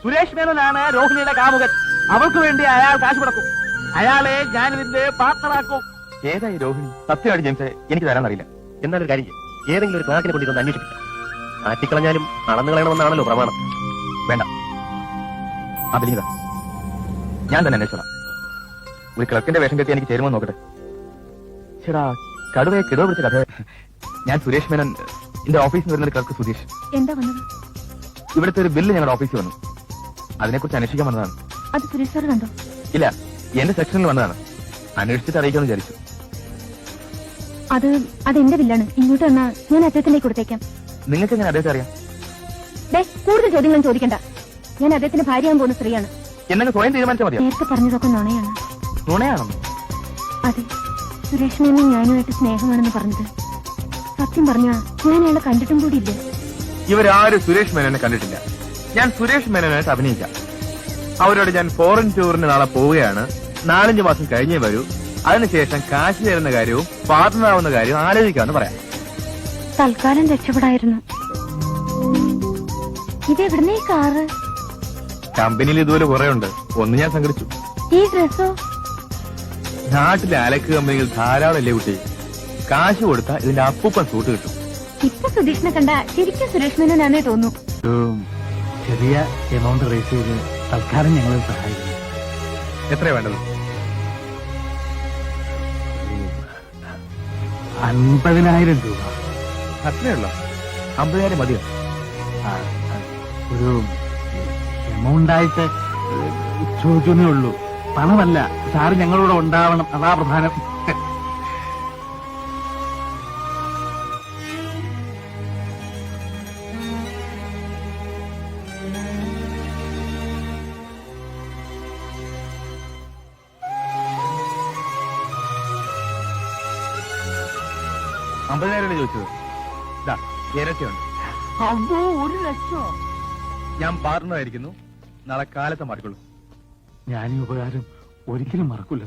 സുരേഷ് മേനോനാണ് രോഹിണിയുടെ കാമുകൻ. അവൾക്ക് വേണ്ടി അയാൾ കാശ് മുടക്കും. അയാളെ ഞാൻ ഇതിന്റെ പാർട്ണറാക്കും. ഏതായി രോഹിണി? സത്യമായിട്ട് ജെയിംസെ, എനിക്ക് തരാനറിയില്ല. എന്നാലൊരു കാര്യം ചെയ്യ്. ഏതെങ്കിലും ഒരു ക്ലാക്കിനെ കൊണ്ട് ഇതൊന്ന് അന്വേഷിപ്പിക്കാം. ആറ്റിക്കളഞ്ഞാലും അളന്നു കളയണമെന്നാണല്ലോ പ്രമാണം. വേണ്ട, അഭിനീത, ഞാൻ തന്നെ അന്വേഷിക്കണം. ഒരു ക്ലർക്കിന്റെ വേഷം കെട്ടി എനിക്ക് ചേരുമോ നോക്കട്ടെ. ചേടാ, കടുവയെ കിടവ് പിടിച്ച കഥ. ഞാൻ സുരേഷ് മേനൻ, എന്റെ ഓഫീസിൽ വരുന്ന ക്ലർക്ക് സുധീഷ്. എന്താ വന്നത്? ഇവിടുത്തെ ഒരു ബില്ല് ഞങ്ങളുടെ ഓഫീസിൽ വന്നു. അതിനെക്കുറിച്ച് അന്വേഷിക്കാൻ വന്നതാണ്. അത് സുരേഷ് സാർ കണ്ടോ? ഇല്ല, എന്റെ സെക്ഷനിൽ വന്നതാണ്. അന്വേഷിച്ചിട്ട് അറിയിക്കാമെന്ന് വിചാരിച്ചു. അതെന്റെ ബില്ലാണ്. ഇങ്ങോട്ട് വന്നാ ഞാൻ അദ്ദേഹത്തിലേക്ക് കൊടുത്തേക്കാം. നിങ്ങൾക്ക് എങ്ങനെ അദ്ദേഹത്തെ അറിയാം? കൂടുതൽ ചോദ്യങ്ങളും ചോദിക്കണ്ട. ഞാൻ അദ്ദേഹത്തിന്റെ ഭാര്യയാകാൻ പോകുന്ന സ്ത്രീയാണ്. എന്നെ സ്വയം തീരുമാനിച്ചാൽ മതിയോ? നേരത്തെ പറഞ്ഞതൊക്കെ നുണയാണ്. നുണയാണോ? അതെ, സുരേഷ് മേനോൻ ഞാനുമായിട്ട് സ്നേഹമാണെന്ന് പറഞ്ഞത് സത്യം പറഞ്ഞാ ഞാൻ അയാളെ കണ്ടിട്ടും കൂടിയില്ല. ഇവരാരും സുരേഷ് മേനോനെ കണ്ടിട്ടില്ല. ഞാൻ സുരേഷ് മേനോനായിട്ട് അഭിനയിക്കാം. അവരോട് ഞാൻ ഫോറിൻ ടൂറിന് നാളെ പോവുകയാണ്, 4-5 മാസം കഴിഞ്ഞേ വരൂ, അതിനുശേഷം കാശ് തരുന്ന കാര്യവും പാർട്ണറാവുന്ന കാര്യവും ആലോചിക്കാമെന്ന് പറയാം. തൽക്കാലം രക്ഷപ്പെടായിരുന്നു. ഇതെവിടുന്നേ കാറ്? കമ്പനിയിൽ ഇതുപോലെ കുറെ ഉണ്ട്. ഒന്ന് ഞാൻ സംഘടിച്ചു. ഈ ഡ്രസ്സോ? നാട്ടിലെ അലക്ക് കമ്പനികൾ ധാരാളം അല്ലേ കുട്ടി. കാശ് കൊടുത്താൽ ഇതിന്റെ അപ്പൂപ്പൻ സൂട്ട് കിട്ടും. ഇപ്പൊ സുധീഷിനെ കണ്ട ശരിക്കും സുരേഷ് മേനോനാന്നേ തോന്നുന്നു. ചെറിയ എമൗണ്ട് റേസ് ചെയ്ത് തൽക്കാലം ഞങ്ങളെ സഹായിക്കും. എത്രയാ വേണ്ടത്? 50,000 രൂപ. അത്രയുള്ളോ? 50,000 മതിയോ? ഒരു എമൗണ്ടായിട്ട് ചോദിച്ചേ ഉള്ളൂ. പണമല്ല, സാറ് ഞങ്ങളോട് ഉണ്ടാവണം, അതാ പ്രധാനം. $50,000 ചോദിച്ചത്. ഇരട്ടിയുണ്ട്. അമ്പോ, 1 ലക്ഷം. ഞാൻ പാർട്ണറായിരിക്കുന്നു. നാളെ കാലത്തെ മാറിക്കൊള്ളൂ. ഞാൻ ഈ ഉപകാരം ഒരിക്കലും മറക്കൂല.